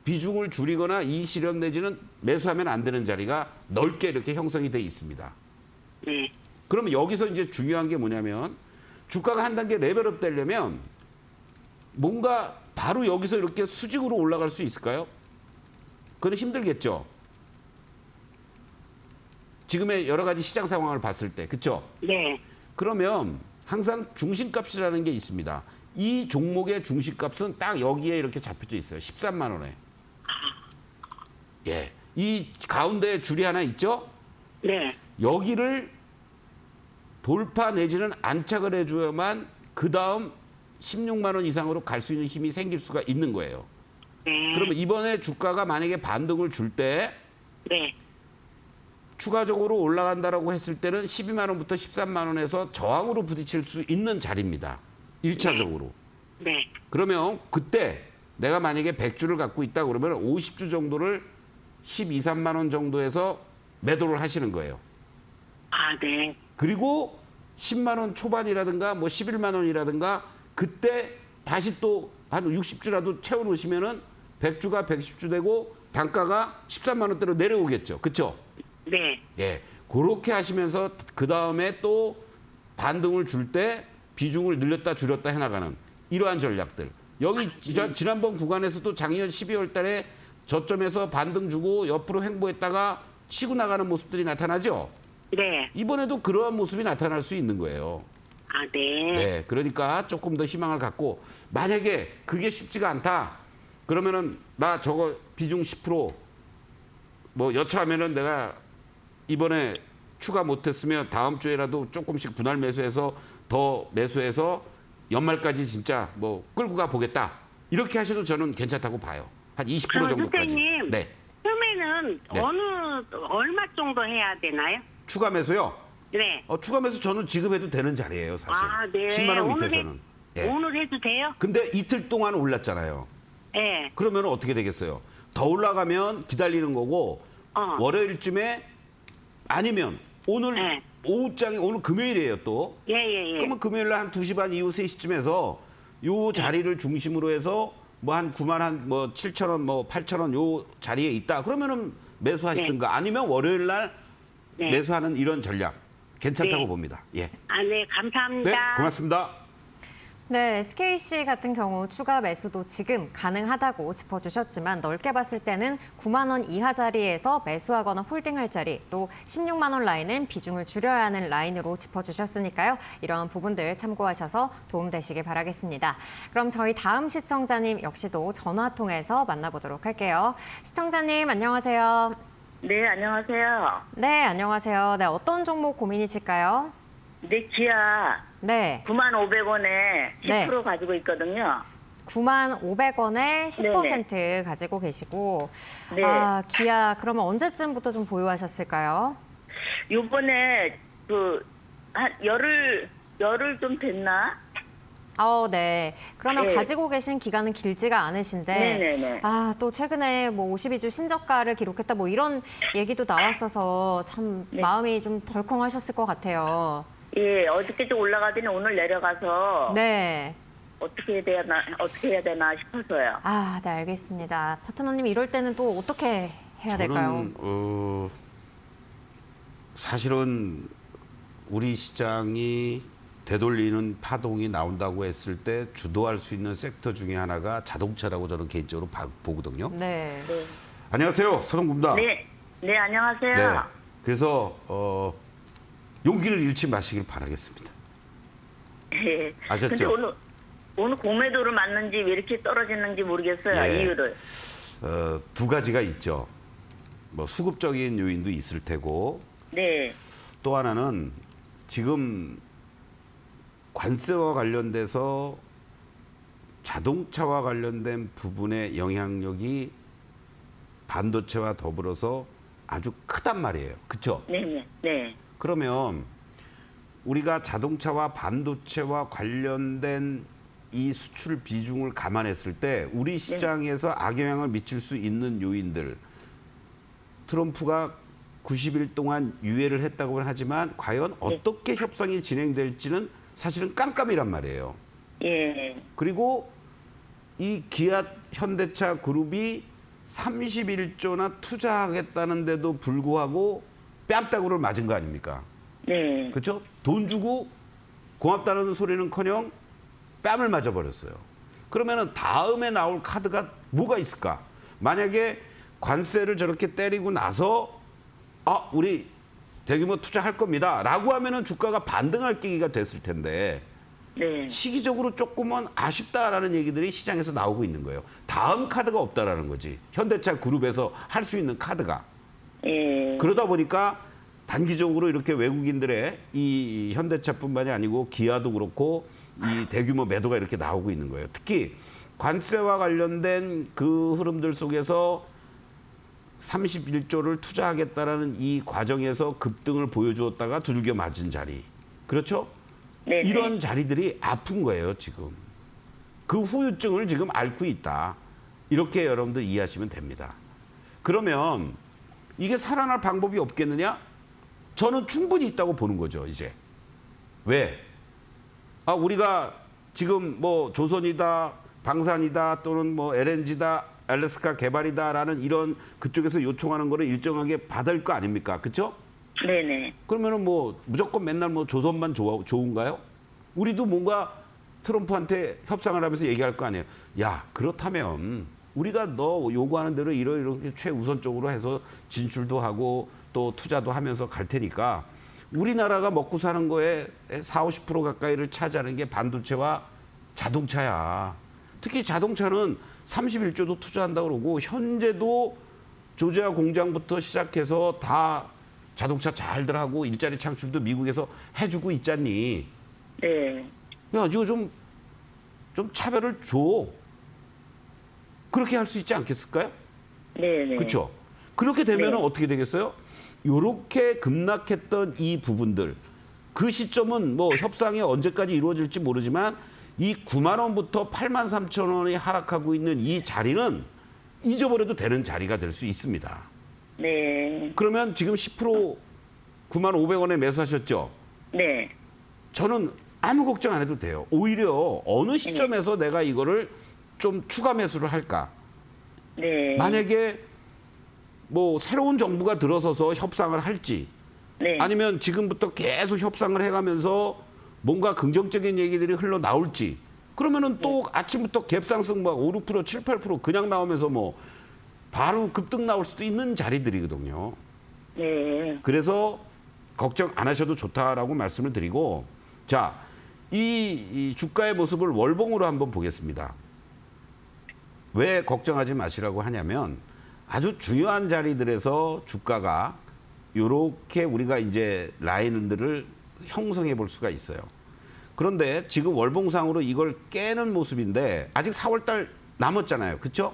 비중을 줄이거나 이익 실현 내지는 매수하면 안 되는 자리가 넓게 이렇게 형성이 돼 있습니다. 네. 그러면 여기서 이제 중요한 게 뭐냐면 주가가 한 단계 레벨업 되려면 뭔가 바로 여기서 이렇게 수직으로 올라갈 수 있을까요? 그건 힘들겠죠. 지금의 여러 가지 시장 상황을 봤을 때, 그렇죠? 네. 그러면 항상 중심값이라는 게 있습니다. 이 종목의 중심값은 딱 여기에 이렇게 잡혀져 있어요. 13만 원에. 예, 이 가운데 줄이 하나 있죠? 네. 여기를 돌파 내지는 안착을 해줘야만 그 다음 16만 원 이상으로 갈 수 있는 힘이 생길 수가 있는 거예요. 네. 그러면 이번에 주가가 만약에 반등을 줄 때 네. 추가적으로 올라간다라고 했을 때는 12만 원부터 13만 원에서 저항으로 부딪힐 수 있는 자리입니다. 1차적으로. 네. 그러면 그때 내가 만약에 100주를 갖고 있다 그러면 50주 정도를 12, 3만 원 정도에서 매도를 하시는 거예요. 네. 그리고 10만 원 초반이라든가 뭐 11만 원이라든가 그때 다시 또 한 60주라도 채워 놓으시면은 100주가 110주 되고 단가가 13만 원대로 내려오겠죠. 그렇죠? 네. 예. 그렇게 하시면서 그다음에 또 반등을 줄 때 비중을 늘렸다 줄였다 해 나가는 이러한 전략들. 여기 지난번 구간에서도 작년 12월 달에 저점에서 반등 주고 옆으로 횡보했다가 치고 나가는 모습들이 나타나죠. 네. 이번에도 그러한 모습이 나타날 수 있는 거예요. 네. 네, 그러니까 조금 더 희망을 갖고 만약에 그게 쉽지가 않다. 그러면은 나 저거 비중 10%뭐 여차하면은 내가 이번에 추가 못했으면 다음 주에라도 조금씩 분할 매수해서 더 매수해서 연말까지 진짜 뭐 끌고 가 보겠다. 이렇게 하셔도 저는 괜찮다고 봐요. 한 20% 그럼 정도까지. 선생님, 네. 처음에는 네. 얼마 정도 해야 되나요? 추가 매수요? 네. 추가 매수 저는 지금 해도 되는 자리예요, 사실. 네. 10만 원 밑에서는. 예. 오늘 해도 돼요? 근데 이틀 동안 올랐잖아요. 네. 그러면 어떻게 되겠어요? 더 올라가면 기다리는 거고 월요일쯤에 아니면 오늘 네. 오후장에 오늘 금요일이에요 또. 예. 그러면 금요일 날 한 2시 반 이후 3시쯤에서 요 자리를 중심으로 해서 뭐 한 9만 한 뭐 7천 원 뭐 8천 원 요 자리에 있다. 그러면은 매수하시든가 아니면 월요일 날 네. 매수하는 이런 전략 괜찮다고 네. 봅니다. 예. 네, 감사합니다. 네, 고맙습니다. 네, SKC 같은 경우 추가 매수도 지금 가능하다고 짚어주셨지만 넓게 봤을 때는 9만 원 이하 자리에서 매수하거나 홀딩할 자리, 또 16만 원 라인은 비중을 줄여야 하는 라인으로 짚어주셨으니까요. 이런 부분들 참고하셔서 도움되시길 바라겠습니다. 그럼 저희 다음 시청자님 역시도 전화 통해서 만나보도록 할게요. 시청자님 안녕하세요. 네, 안녕하세요. 네, 안녕하세요. 네, 어떤 종목 고민이실까요? 네, 기아 네, 95,000원에 10% 네. 가지고 있거든요. 95,500원에 10% 가지고 계시고, 네. 아, 기아 그러면 언제쯤부터 좀 보유하셨을까요? 요번에 한 열흘 좀 됐나? 네. 그러면 네. 가지고 계신 기간은 길지가 않으신데, 네네네. 아, 또 최근에 뭐 52주 신저가를 기록했다 뭐 이런 얘기도 나왔어서 참 네. 마음이 좀 덜컹하셨을 것 같아요. 예, 어저께 좀 올라가더니 오늘 내려가서 네. 어떻게 해야 되나 싶어서요. 아, 네, 알겠습니다. 파트너님 이럴 때는 또 어떻게 해야 될까요? 저는 사실은 우리 시장이 되돌리는 파동이 나온다고 했을 때 주도할 수 있는 섹터 중에 하나가 자동차라고 저는 개인적으로 보거든요. 네. 네. 안녕하세요, 서동구입니다. 네, 네, 안녕하세요. 네. 그래서 용기를 잃지 마시길 바라겠습니다. 예. 아셨죠? 근데 오늘 공매도를 맞는지 왜 이렇게 떨어지는지 모르겠어요. 예. 이유를. 두 가지가 있죠. 뭐 수급적인 요인도 있을 테고 네. 또 하나는 지금 관세와 관련돼서 자동차와 관련된 부분의 영향력이 반도체와 더불어서 아주 크단 말이에요. 그렇죠? 네, 네. 그러면 우리가 자동차와 반도체와 관련된 이 수출 비중을 감안했을 때 우리 시장에서 악영향을 미칠 수 있는 요인들, 트럼프가 90일 동안 유예를 했다고는 하지만 과연 어떻게 협상이 진행될지는 사실은 깜깜이란 말이에요. 예. 그리고 이 기아 현대차 그룹이 31조나 투자하겠다는데도 불구하고 뺨따구를 맞은 거 아닙니까? 네. 그렇죠? 돈 주고 고맙다는 소리는커녕 뺨을 맞아버렸어요. 그러면은 다음에 나올 카드가 뭐가 있을까? 만약에 관세를 저렇게 때리고 나서 우리 대규모 투자할 겁니다. 라고 하면은 주가가 반등할 계기가 됐을 텐데 네. 시기적으로 조금은 아쉽다라는 얘기들이 시장에서 나오고 있는 거예요. 다음 카드가 없다라는 거지. 현대차 그룹에서 할 수 있는 카드가. 예. 그러다 보니까 단기적으로 이렇게 외국인들의 이 현대차뿐만이 아니고 기아도 그렇고 이 대규모 매도가 이렇게 나오고 있는 거예요. 특히 관세와 관련된 그 흐름들 속에서 31조를 투자하겠다라는 이 과정에서 급등을 보여주었다가 두들겨 맞은 자리. 그렇죠? 네. 이런 자리들이 아픈 거예요, 지금. 그 후유증을 지금 앓고 있다. 이렇게 여러분들 이해하시면 됩니다. 그러면 이게 살아날 방법이 없겠느냐? 저는 충분히 있다고 보는 거죠, 이제. 왜? 우리가 지금 뭐 조선이다, 방산이다, 또는 뭐 LNG다, 알래스카 개발이다라는 이런 그쪽에서 요청하는 거를 일정하게 받을 거 아닙니까? 그렇죠? 네네. 그러면은 뭐 무조건 맨날 뭐 조선만 좋은가요? 우리도 뭔가 트럼프한테 협상을 하면서 얘기할 거 아니에요. 야, 그렇다면 우리가 너 요구하는 대로 이렇게 최우선적으로 해서 진출도 하고 또 투자도 하면서 갈 테니까 우리나라가 먹고 사는 거에 40~50% 가까이를 차지하는 게 반도체와 자동차야. 특히 자동차는 31조도 투자한다고 그러고 현재도 조지아 공장부터 시작해서 다 자동차 잘들 하고 일자리 창출도 미국에서 해주고 있잖니. 네. 야, 이거 좀 차별을 줘. 그렇게 할 수 있지 않겠을까요? 네네. 그렇죠? 그렇게 되면 네. 어떻게 되겠어요? 요렇게 급락했던 이 부분들, 그 시점은 뭐 협상이 언제까지 이루어질지 모르지만 이 9만 원부터 8만 3천 원이 하락하고 있는 이 자리는 잊어버려도 되는 자리가 될 수 있습니다. 네. 그러면 지금 10% 9만 500원에 매수하셨죠? 네. 저는 아무 걱정 안 해도 돼요. 오히려 어느 시점에서 내가 이거를 좀 추가 매수를 할까? 네. 만약에 뭐 새로운 정부가 들어서서 협상을 할지 네. 아니면 지금부터 계속 협상을 해가면서 뭔가 긍정적인 얘기들이 흘러나올지 그러면은 또 아침부터 갭상승 막 5, 6%, 7, 8% 그냥 나오면서 뭐 바로 급등 나올 수도 있는 자리들이거든요. 네. 그래서 걱정 안 하셔도 좋다라고 말씀을 드리고 자, 이 주가의 모습을 월봉으로 한번 보겠습니다. 왜 걱정하지 마시라고 하냐면 아주 중요한 자리들에서 주가가 이렇게 우리가 이제 라인들을 형성해 볼 수가 있어요. 그런데 지금 월봉상으로 이걸 깨는 모습인데 아직 4월 달 남았잖아요. 그렇죠?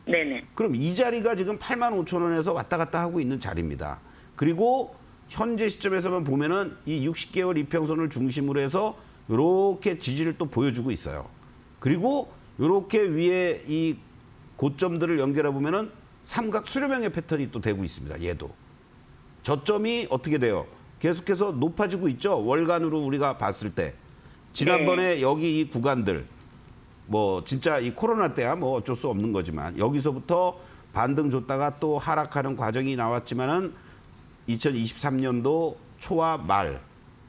네네. 그럼 이 자리가 지금 85,000원에서 왔다 갔다 하고 있는 자리입니다. 그리고 현재 시점에서만 보면은 이 60개월 이평선을 중심으로 해서 이렇게 지지를 또 보여주고 있어요. 그리고 이렇게 위에 이 고점들을 연결해 보면은 삼각 수렴형의 패턴이 또 되고 있습니다. 얘도. 저점이 어떻게 돼요? 계속해서 높아지고 있죠. 월간으로 우리가 봤을 때. 지난번에 여기 이 구간들 뭐 진짜 이 코로나 때야 뭐 어쩔 수 없는 거지만 여기서부터 반등 줬다가 또 하락하는 과정이 나왔지만은 2023년도 초와 말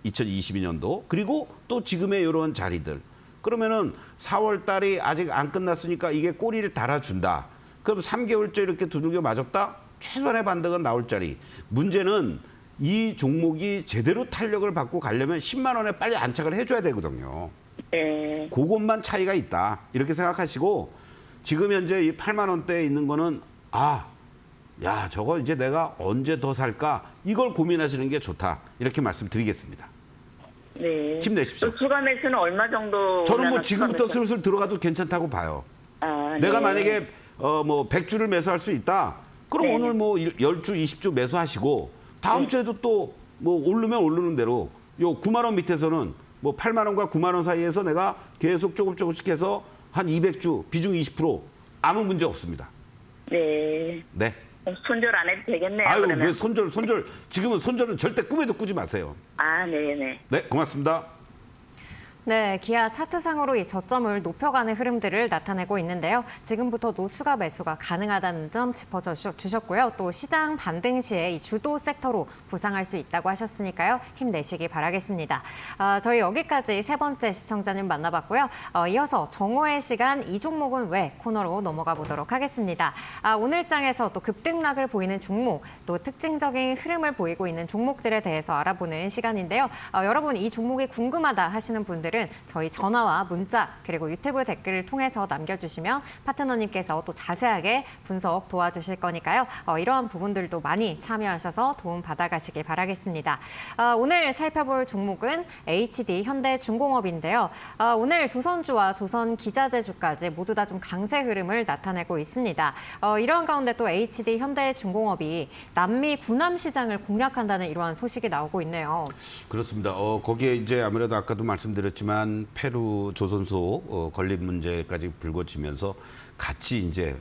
2022년도 그리고 또 지금의 이런 자리들 그러면은 4월 달이 아직 안 끝났으니까 이게 꼬리를 달아준다. 그럼 3개월째 이렇게 두들겨 맞았다? 최소한의 반등은 나올 자리. 문제는 이 종목이 제대로 탄력을 받고 가려면 10만 원에 빨리 안착을 해줘야 되거든요. 네. 그것만 차이가 있다. 이렇게 생각하시고 지금 현재 이 8만 원대에 있는 거는 야 저거 이제 내가 언제 더 살까? 이걸 고민하시는 게 좋다. 이렇게 말씀드리겠습니다. 네. 힘내십시오. 추가 매수는 얼마 정도? 저는 뭐 올라가 지금부터 추가 매수? 슬슬 들어가도 괜찮다고 봐요. 내가 네. 만약에 뭐 100주를 매수할 수 있다. 그럼 네. 오늘 뭐 10주, 20주 매수하시고 다음 주에도 또 뭐 오르면 오르는 대로 요 9만 원 밑에서는 뭐 8만 원과 9만 원 사이에서 내가 계속 조금씩 해서 한 200주 비중 20% 아무 문제 없습니다. 네. 네. 손절 안 해도 되겠네요. 아유 그러면. 왜 손절 지금은 손절은 절대 꿈에도 꾸지 마세요. 네네. 네, 고맙습니다. 네, 기아 차트상으로 이 저점을 높여가는 흐름들을 나타내고 있는데요. 지금부터도 추가 매수가 가능하다는 점 짚어주셨고요. 또 시장 반등 시에 이 주도 섹터로 부상할 수 있다고 하셨으니까요. 힘내시기 바라겠습니다. 저희 여기까지 세 번째 시청자님 만나봤고요. 이어서 정오의 시간 이 종목은 왜 코너로 넘어가 보도록 하겠습니다. 오늘 장에서 또 급등락을 보이는 종목, 또 특징적인 흐름을 보이고 있는 종목들에 대해서 알아보는 시간인데요. 여러분 이 종목이 궁금하다 하시는 분들 저희 전화와 문자 그리고 유튜브 댓글을 통해서 남겨주시면 파트너님께서 또 자세하게 분석 도와주실 거니까요. 이러한 부분들도 많이 참여하셔서 도움 받아가시길 바라겠습니다. 오늘 살펴볼 종목은 HD 현대중공업인데요. 오늘 조선주와 조선기자재주까지 모두 다 좀 강세 흐름을 나타내고 있습니다. 이러한 가운데 또 HD 현대중공업이 남미 군함 시장을 공략한다는 이러한 소식이 나오고 있네요. 그렇습니다. 거기에 이제 아무래도 아까도 말씀드렸지만 페루 조선소 건립 문제까지 불거지면서 같이 이제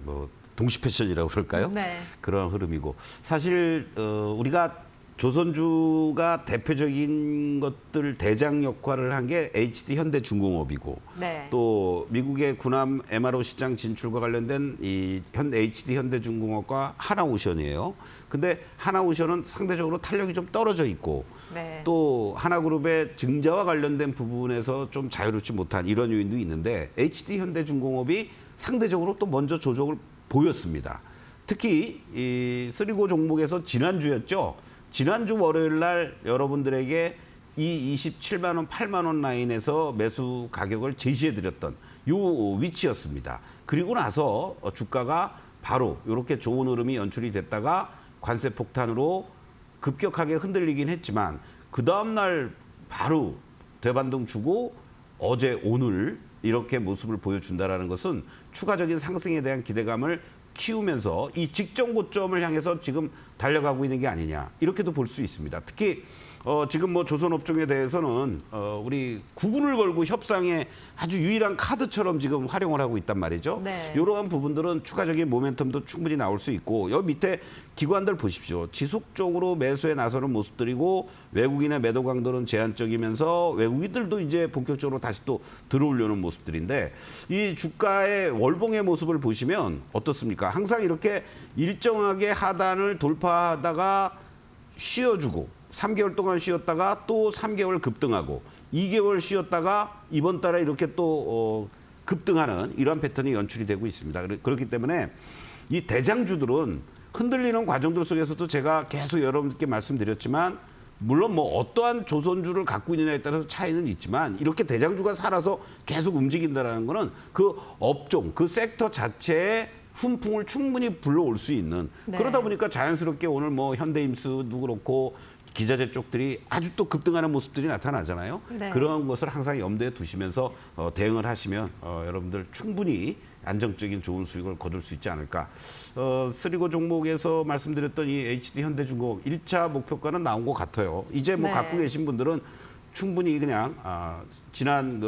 뭐 동시 패션이라고 그럴까요? 네. 그런 흐름이고 사실 우리가 조선주가 대표적인 것들 대장 역할을 한 게 HD 현대중공업이고 네. 또 미국의 군함 MRO 시장 진출과 관련된 이 HD 현대중공업과 하나오션이에요. 근데 하나오션은 상대적으로 탄력이 좀 떨어져 있고 네. 또 하나그룹의 증자와 관련된 부분에서 좀 자유롭지 못한 이런 요인도 있는데 HD 현대중공업이 상대적으로 또 먼저 조정을 보였습니다. 특히 이 3고 종목에서 지난주였죠. 지난주 월요일 날 여러분들에게 이 27만 원, 8만 원 라인에서 매수 가격을 제시해 드렸던 요 위치였습니다. 그리고 나서 주가가 바로 이렇게 좋은 흐름이 연출이 됐다가 관세 폭탄으로 급격하게 흔들리긴 했지만 그 다음 날 바로 대반등 주고 어제 오늘 이렇게 모습을 보여준다라는 것은 추가적인 상승에 대한 기대감을 키우면서 이 직전 고점을 향해서 지금 달려가고 있는 게 아니냐 이렇게도 볼 수 있습니다. 특히 지금 뭐 조선업종에 대해서는 우리 구군을 걸고 협상에 아주 유일한 카드처럼 지금 활용을 하고 있단 말이죠. 네. 이러한 부분들은 추가적인 모멘텀도 충분히 나올 수 있고 여기 밑에 기관들 보십시오. 지속적으로 매수에 나서는 모습들이고 외국인의 매도 강도는 제한적이면서 외국인들도 이제 본격적으로 다시 또 들어오려는 모습들인데 이 주가의 월봉의 모습을 보시면 어떻습니까? 항상 이렇게 일정하게 하단을 돌파하다가 쉬어주고 3개월 동안 쉬었다가 또 3개월 급등하고 2개월 쉬었다가 이번 달에 이렇게 또 급등하는 이런 패턴이 연출이 되고 있습니다. 그렇기 때문에 이 대장주들은 흔들리는 과정들 속에서도 제가 계속 여러분께 말씀드렸지만 물론 뭐 어떠한 조선주를 갖고 있느냐에 따라서 차이는 있지만 이렇게 대장주가 살아서 계속 움직인다는 거는 그 업종, 그 섹터 자체의 훈풍을 충분히 불러올 수 있는 네. 그러다 보니까 자연스럽게 오늘 뭐 현대임수도 그렇고 기자재 쪽들이 아주 또 급등하는 모습들이 나타나잖아요. 네. 그런 것을 항상 염두에 두시면서 대응을 하시면 여러분들 충분히 안정적인 좋은 수익을 거둘 수 있지 않을까. 쓰리고 종목에서 말씀드렸던 이 HD 현대중공업 1차 목표가는 나온 것 같아요. 이제 뭐 네. 갖고 계신 분들은 충분히 그냥 지난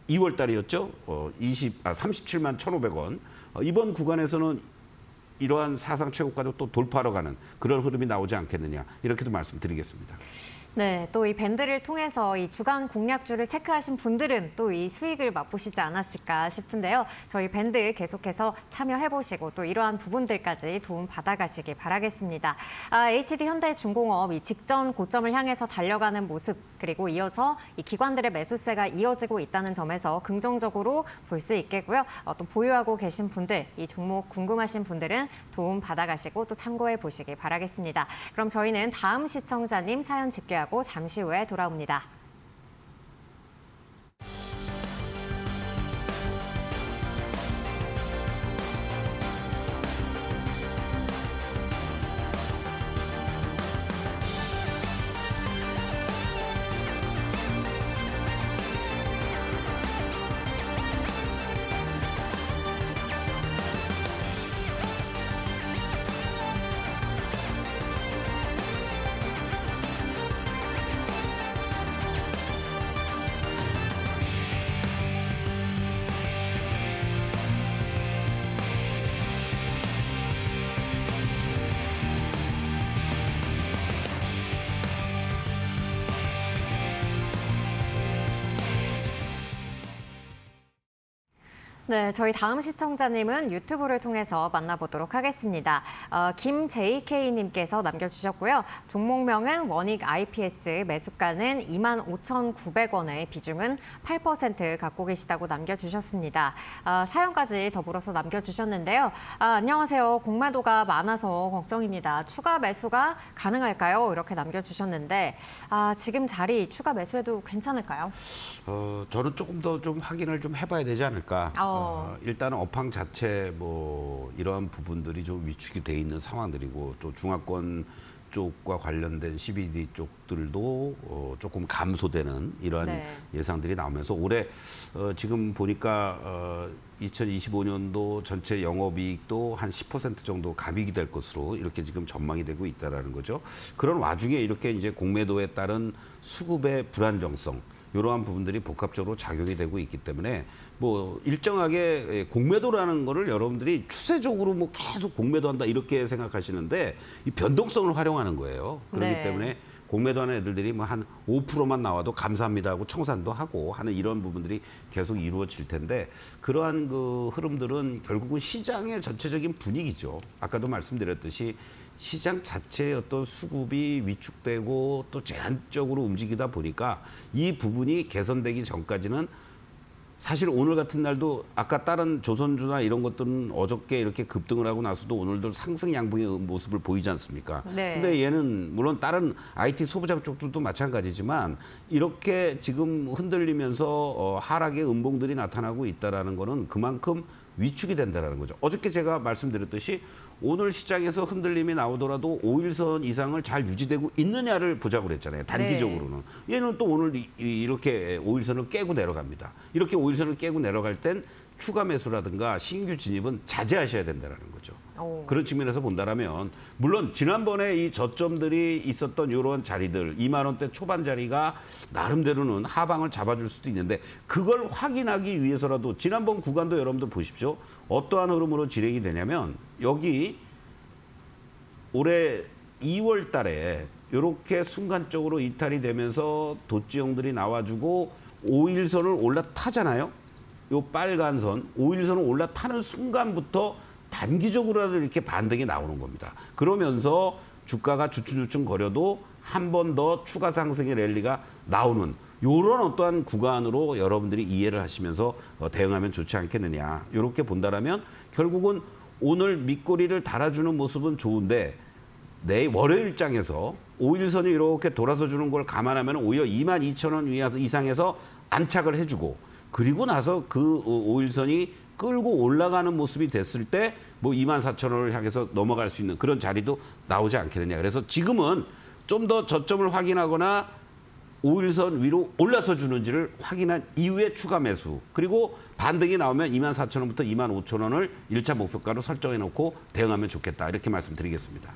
2월 달이었죠. 37만 1,500원. 이번 구간에서는 이러한 사상 최고가도 또 돌파하러 가는 그런 흐름이 나오지 않겠느냐. 이렇게도 말씀드리겠습니다. 네, 또 이 밴드를 통해서 이 주간 공략주를 체크하신 분들은 또 이 수익을 맛보시지 않았을까 싶은데요. 저희 밴드 계속해서 참여해보시고 또 이러한 부분들까지 도움 받아가시기 바라겠습니다. HD 현대중공업 이 직전 고점을 향해서 달려가는 모습 그리고 이어서 이 기관들의 매수세가 이어지고 있다는 점에서 긍정적으로 볼 수 있겠고요. 또 보유하고 계신 분들, 이 종목 궁금하신 분들은 도움 받아가시고 또 참고해 보시기 바라겠습니다. 그럼 저희는 다음 시청자님 사연 집계하고 잠시 후에 돌아옵니다. 네, 저희 다음 시청자님은 유튜브를 통해서 만나보도록 하겠습니다. 김JK님께서 남겨주셨고요. 종목명은 원익 IPS, 매수가는 25,900원에 비중은 8% 갖고 계시다고 남겨주셨습니다. 사연까지 더불어서 남겨주셨는데요. 안녕하세요. 공매도가 많아서 걱정입니다. 추가 매수가 가능할까요? 이렇게 남겨주셨는데 지금 자리 추가 매수해도 괜찮을까요? 저는 조금 더 좀 확인을 좀 해봐야 되지 않을까. 일단은 업황 자체 뭐 이러한 부분들이 좀 위축이 돼 있는 상황들이고 또 중화권 쪽과 관련된 CBD 쪽들도 조금 감소되는 이러한 네. 예상들이 나오면서 올해 지금 보니까 2025년도 전체 영업이익도 한 10% 정도 감익이 될 것으로 이렇게 지금 전망이 되고 있다라는 거죠. 그런 와중에 이렇게 이제 공매도에 따른 수급의 불안정성 이러한 부분들이 복합적으로 작용이 되고 있기 때문에 뭐 일정하게 공매도라는 거를 여러분들이 추세적으로 뭐 계속 공매도한다 이렇게 생각하시는데 이 변동성을 활용하는 거예요. 그렇기 네. 때문에 공매도하는 애들이 뭐 한 5%만 나와도 감사합니다 하고 청산도 하고 하는 이런 부분들이 계속 이루어질 텐데 그러한 그 흐름들은 결국은 시장의 전체적인 분위기죠. 아까도 말씀드렸듯이 시장 자체의 어떤 수급이 위축되고 또 제한적으로 움직이다 보니까 이 부분이 개선되기 전까지는 사실 오늘 같은 날도 아까 다른 조선주나 이런 것들은 어저께 이렇게 급등을 하고 나서도 오늘도 상승 양봉의 모습을 보이지 않습니까? 네. 근데 얘는 물론 다른 IT 소부장 쪽들도 마찬가지지만 이렇게 지금 흔들리면서 하락의 음봉들이 나타나고 있다라는 거는 그만큼 위축이 된다는 거죠. 어저께 제가 말씀드렸듯이 오늘 시장에서 흔들림이 나오더라도 5일선 이상을 잘 유지되고 있느냐를 보자고 그랬잖아요. 단기적으로는. 얘는 또 오늘 이렇게 5일선을 깨고 내려갑니다. 이렇게 5일선을 깨고 내려갈 땐 추가 매수라든가 신규 진입은 자제하셔야 된다는 거죠. 그런 측면에서 본다면 물론 지난번에 이 저점들이 있었던 이런 자리들 2만 원대 초반 자리가 나름대로는 하방을 잡아줄 수도 있는데 그걸 확인하기 위해서라도 지난번 구간도 여러분들 보십시오. 어떠한 흐름으로 진행이 되냐면 여기 올해 2월 달에 이렇게 순간적으로 이탈이 되면서 도지형들이 나와주고 5일선을 올라타잖아요. 요 빨간 선, 5일선을 올라타는 순간부터 단기적으로라도 이렇게 반등이 나오는 겁니다. 그러면서 주가가 주춤주춤 거려도 한 번 더 추가 상승의 랠리가 나오는 이런 어떠한 구간으로 여러분들이 이해를 하시면서 대응하면 좋지 않겠느냐. 이렇게 본다라면 결국은 오늘 밑꼬리를 달아주는 모습은 좋은데 내일 월요일장에서 5일선이 이렇게 돌아서 주는 걸 감안하면 오히려 22,000원 이상에서 안착을 해주고 그리고 나서 그 5일선이 끌고 올라가는 모습이 됐을 때 뭐 24,000원을 향해서 넘어갈 수 있는 그런 자리도 나오지 않겠느냐. 그래서 지금은 좀 더 저점을 확인하거나 5일선 위로 올라서 주는지를 확인한 이후에 추가 매수. 그리고 반등이 나오면 24,000원부터 25,000원을 1차 목표가로 설정해 놓고 대응하면 좋겠다. 이렇게 말씀드리겠습니다.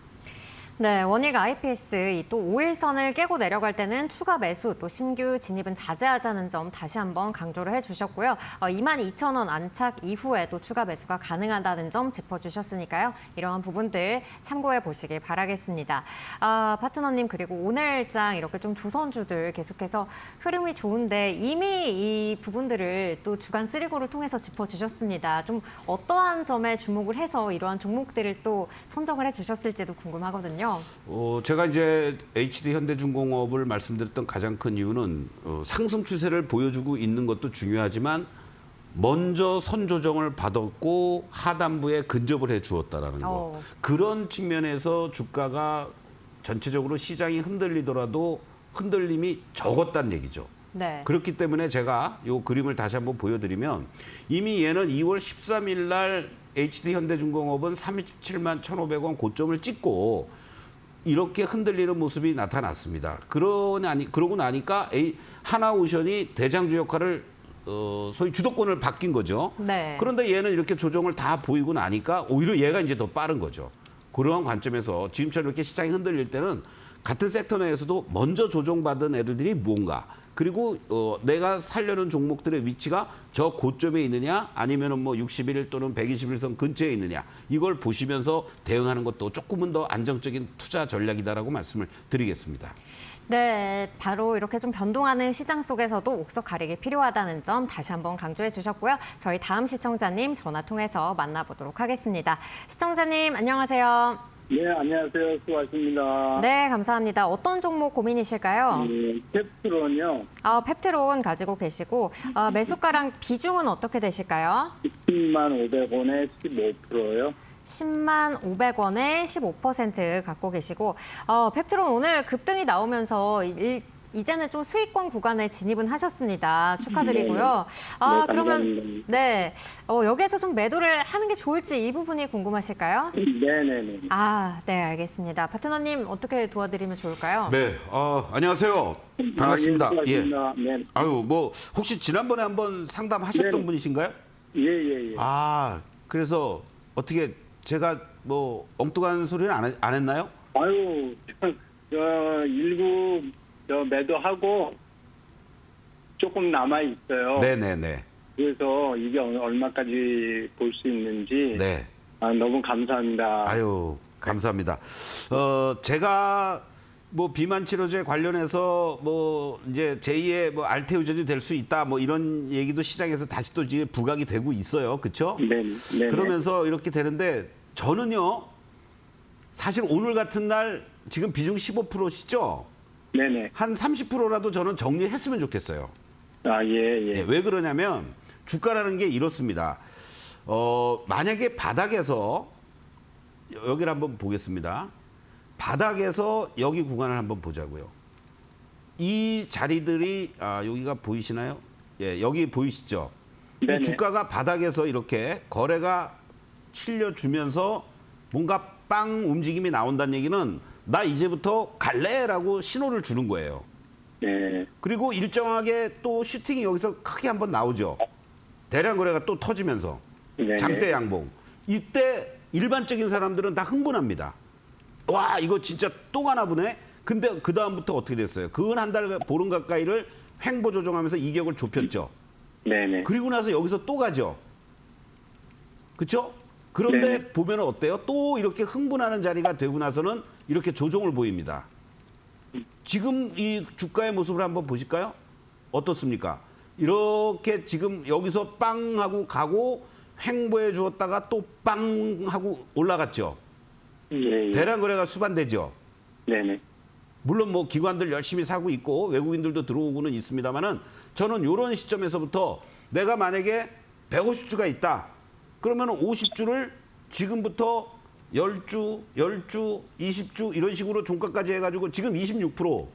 네, 원익 IPS 이 또 5일선을 깨고 내려갈 때는 추가 매수 또 신규 진입은 자제하자는 점 다시 한번 강조를 해주셨고요. 22,000원 안착 이후에 또 추가 매수가 가능하다는 점 짚어주셨으니까요. 이러한 부분들 참고해 보시길 바라겠습니다. 파트너님 그리고 오늘장 이렇게 좀 조선주들 계속해서 흐름이 좋은데 이미 이 부분들을 또 주간 쓰리고를 통해서 짚어주셨습니다. 좀 어떠한 점에 주목을 해서 이러한 종목들을 또 선정을 해주셨을지도 궁금하거든요. 제가 이제 HD 현대중공업을 말씀드렸던 가장 큰 이유는 상승 추세를 보여주고 있는 것도 중요하지만 먼저 선조정을 받았고 하단부에 근접을 해 주었다라는 거. 그런 측면에서 주가가 전체적으로 시장이 흔들리더라도 흔들림이 적었다는 얘기죠. 네. 그렇기 때문에 제가 이 그림을 다시 한번 보여드리면 이미 얘는 2월 13일 날 HD 현대중공업은 37만 1,500원 고점을 찍고 이렇게 흔들리는 모습이 나타났습니다. 그러고 나니까 하나오션이 대장주 역할을 소위 주도권을 바뀐 거죠. 네. 그런데 얘는 이렇게 조정을 다 보이고 나니까 오히려 얘가 이제 더 빠른 거죠. 그러한 관점에서 지금처럼 이렇게 시장이 흔들릴 때는 같은 섹터 내에서도 먼저 조정받은 애들이 뭔가 그리고 내가 살려는 종목들의 위치가 저 고점에 있느냐 아니면은 뭐 61일 또는 121선 근처에 있느냐 이걸 보시면서 대응하는 것도 조금은 더 안정적인 투자 전략이다라고 말씀을 드리겠습니다. 네, 바로 이렇게 좀 변동하는 시장 속에서도 옥석 가리기 필요하다는 점 다시 한번 강조해 주셨고요. 저희 다음 시청자님 전화 통해서 만나보도록 하겠습니다. 시청자님 안녕하세요. 네, 안녕하세요. 수고하십니다. 네, 감사합니다. 어떤 종목 고민이실까요? 캡트론이요. 펩트론 가지고 계시고 매수가랑 비중은 어떻게 되실까요? 10만 500원에 15%요. 10만 500원에 15% 갖고 계시고 펩트론 오늘 급등이 나오면서 이제는 좀 수익권 구간에 진입은 하셨습니다. 축하드리고요. 네, 그러면 네 여기에서 좀 매도를 하는 게 좋을지 이 부분이 궁금하실까요? 네네네. 네, 알겠습니다. 파트너님 어떻게 도와드리면 좋을까요? 네, 안녕하세요. 반갑습니다. 예. 예. 아유, 뭐 혹시 지난번에 한번 상담하셨던 네네. 분이신가요? 예. 그래서 어떻게 제가 뭐 엉뚱한 소리는 안 했나요? 아유, 일부 매도하고 조금 남아 있어요. 네네네. 그래서 이게 얼마까지 볼 수 있는지 네. 너무 감사합니다. 아유, 감사합니다. 제가 뭐 비만 치료제 관련해서 뭐 이제 제2의 뭐 알테오젠이 될 수 있다 뭐 이런 얘기도 시장에서 다시 또 이제 부각이 되고 있어요. 그렇죠? 네. 그러면서 이렇게 되는데 저는요. 사실 오늘 같은 날 지금 비중 15%시죠? 네네. 한 30%라도 저는 정리했으면 좋겠어요. 예. 왜 그러냐면 주가라는 게 이렇습니다. 만약에 바닥에서 여기를 한번 보겠습니다. 바닥에서 여기 구간을 한번 보자고요. 이 자리들이 여기가 보이시나요? 예, 여기 보이시죠? 네네. 이 주가가 바닥에서 이렇게 거래가 실려주면서 뭔가 빵 움직임이 나온다는 얘기는 나 이제부터 갈래라고 신호를 주는 거예요. 네. 그리고 일정하게 또 슈팅이 여기서 크게 한번 나오죠. 대량 거래가 또 터지면서 네네. 장대 양봉. 이때 일반적인 사람들은 다 흥분합니다. 와 이거 진짜 또 가나 보네. 근데 그 다음부터 어떻게 됐어요? 근 한 달 보름 가까이를 횡보 조정하면서 이격을 좁혔죠. 네네. 그리고 나서 여기서 또 가죠. 그렇죠? 그런데 네네. 보면 어때요? 또 이렇게 흥분하는 자리가 되고 나서는 이렇게 조정을 보입니다. 지금 이 주가의 모습을 한번 보실까요? 어떻습니까? 이렇게 지금 여기서 빵 하고 가고 횡보해 주었다가 또 빵 하고 올라갔죠. 예. 대량 거래가 수반되죠. 네네. 물론 뭐 기관들 열심히 사고 있고 외국인들도 들어오고는 있습니다만은 저는 이런 시점에서부터 내가 만약에 150주가 있다. 그러면 50주를 지금부터 10주, 20주 이런 식으로 종가까지 해가지고 지금 26%.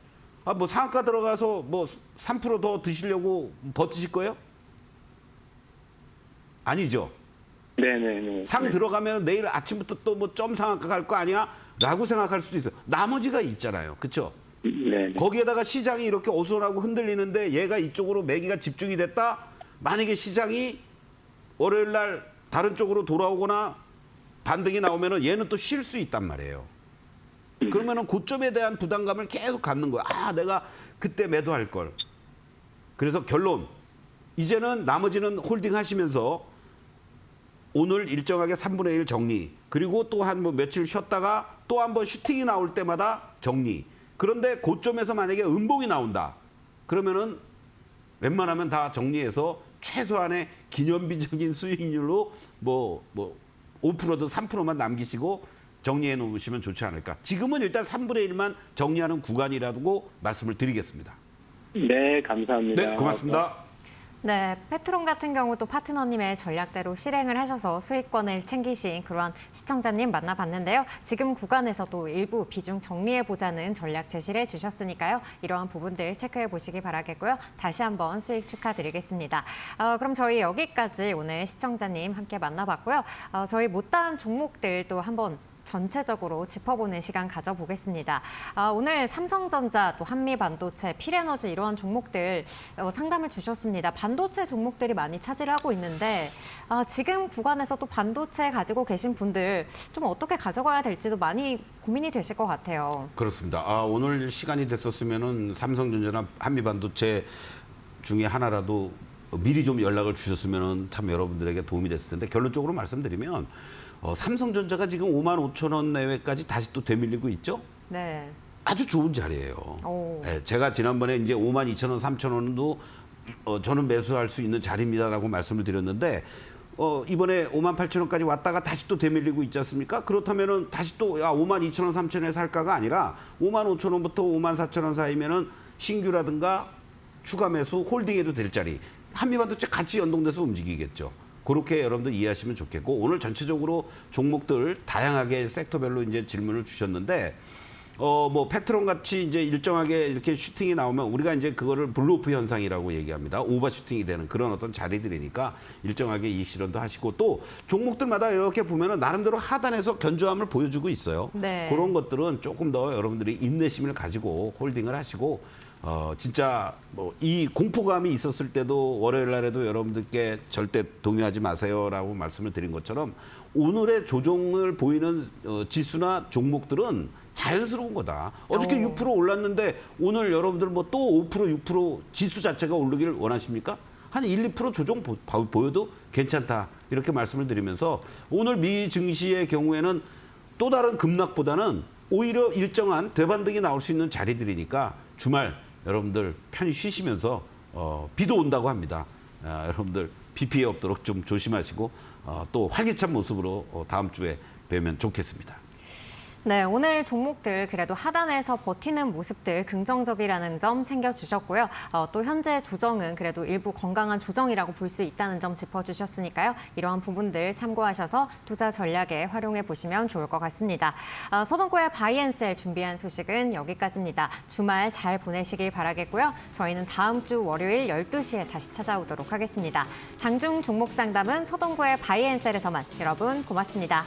뭐 상한가 들어가서 뭐 3% 더 드시려고 버티실 거예요? 아니죠. 네네네. 상 들어가면 내일 아침부터 또 뭐 점 상한가 갈 거 아니야? 라고 생각할 수도 있어요. 나머지가 있잖아요. 그렇죠? 네네. 거기에다가 시장이 이렇게 어수선하고 흔들리는데 얘가 이쪽으로 매기가 집중이 됐다? 만약에 시장이 월요일 날 다른 쪽으로 돌아오거나 반등이 나오면은 얘는 또 쉴 수 있단 말이에요. 그러면은 고점에 대한 부담감을 계속 갖는 거야. 아, 내가 그때 매도할 걸. 그래서 결론. 이제는 나머지는 홀딩 하시면서 오늘 일정하게 3분의 1 정리. 그리고 또 한 뭐 며칠 쉬었다가 또 한 번 슈팅이 나올 때마다 정리. 그런데 고점에서 만약에 음봉이 나온다. 그러면은 웬만하면 다 정리해서 최소한의 기념비적인 수익률로 뭐 5%든 3%만 남기시고 정리해 놓으시면 좋지 않을까. 지금은 일단 3분의 1만 정리하는 구간이라고 말씀을 드리겠습니다. 네, 감사합니다. 네, 고맙습니다. 네, 페트론 같은 경우 또 파트너님의 전략대로 실행을 하셔서 수익권을 챙기신 그러한 시청자님 만나봤는데요. 지금 구간에서도 일부 비중 정리해보자는 전략 제시를 해주셨으니까요. 이러한 부분들 체크해 보시기 바라겠고요. 다시 한번 수익 축하드리겠습니다. 그럼 저희 여기까지 오늘 시청자님 함께 만나봤고요. 저희 못다한 종목들도 한번 전체적으로 짚어보는 시간 가져보겠습니다. 오늘 삼성전자, 또 한미반도체, 필에너지 이러한 종목들 상담을 주셨습니다. 반도체 종목들이 많이 차지하고 있는데 지금 구간에서 또 반도체 가지고 계신 분들 좀 어떻게 가져가야 될지도 많이 고민이 되실 것 같아요. 그렇습니다. 오늘 시간이 됐었으면은 삼성전자나 한미반도체 중에 하나라도 미리 좀 연락을 주셨으면 참 여러분들에게 도움이 됐을 텐데 결론적으로 말씀드리면 삼성전자가 지금 55,000원 내외까지 다시 또 되밀리고 있죠? 네. 아주 좋은 자리예요. 네, 제가 지난번에 이제 52,000원, 3,000원도 저는 매수할 수 있는 자리입니다라고 말씀을 드렸는데 이번에 58,000원까지 왔다가 다시 또 되밀리고 있지 않습니까? 그렇다면은 다시 또 52,000원, 3,000원에 살까가 아니라 55,000원부터 54,000원 사이면은 신규라든가 추가 매수 홀딩해도 될 자리. 한미반도체 같이 연동돼서 움직이겠죠. 그렇게 여러분들 이해하시면 좋겠고 오늘 전체적으로 종목들 다양하게 섹터별로 이제 질문을 주셨는데 뭐 페트론 같이 이제 일정하게 이렇게 슈팅이 나오면 우리가 이제 그거를 블루오프 현상이라고 얘기합니다. 오버 슈팅이 되는 그런 어떤 자리들이니까 일정하게 이익 실현도 하시고 또 종목들마다 이렇게 보면은 나름대로 하단에서 견조함을 보여주고 있어요. 네. 그런 것들은 조금 더 여러분들이 인내심을 가지고 홀딩을 하시고 진짜 뭐 이 공포감이 있었을 때도 월요일 날에도 여러분들께 절대 동요하지 마세요라고 말씀을 드린 것처럼 오늘의 조정을 보이는 지수나 종목들은 자연스러운 거다. 어저께 6% 올랐는데 오늘 여러분들 뭐 또 5%, 6% 지수 자체가 오르기를 원하십니까? 한 1, 2% 조정 보여도 괜찮다. 이렇게 말씀을 드리면서 오늘 미 증시의 경우에는 또 다른 급락보다는 오히려 일정한 되반등이 나올 수 있는 자리들이니까 주말 여러분들 편히 쉬시면서 비도 온다고 합니다. 여러분들 비 피해 없도록 좀 조심하시고 또 활기찬 모습으로 다음 주에 뵈면 좋겠습니다. 네, 오늘 종목들 그래도 하단에서 버티는 모습들 긍정적이라는 점 챙겨주셨고요. 또 현재 조정은 그래도 일부 건강한 조정이라고 볼 수 있다는 점 짚어주셨으니까요. 이러한 부분들 참고하셔서 투자 전략에 활용해 보시면 좋을 것 같습니다. 서동코의 바이앤셀 준비한 소식은 여기까지입니다. 주말 잘 보내시길 바라겠고요. 저희는 다음 주 월요일 12시에 다시 찾아오도록 하겠습니다. 장중 종목 상담은 서동코의 바이앤셀에서만. 여러분 고맙습니다.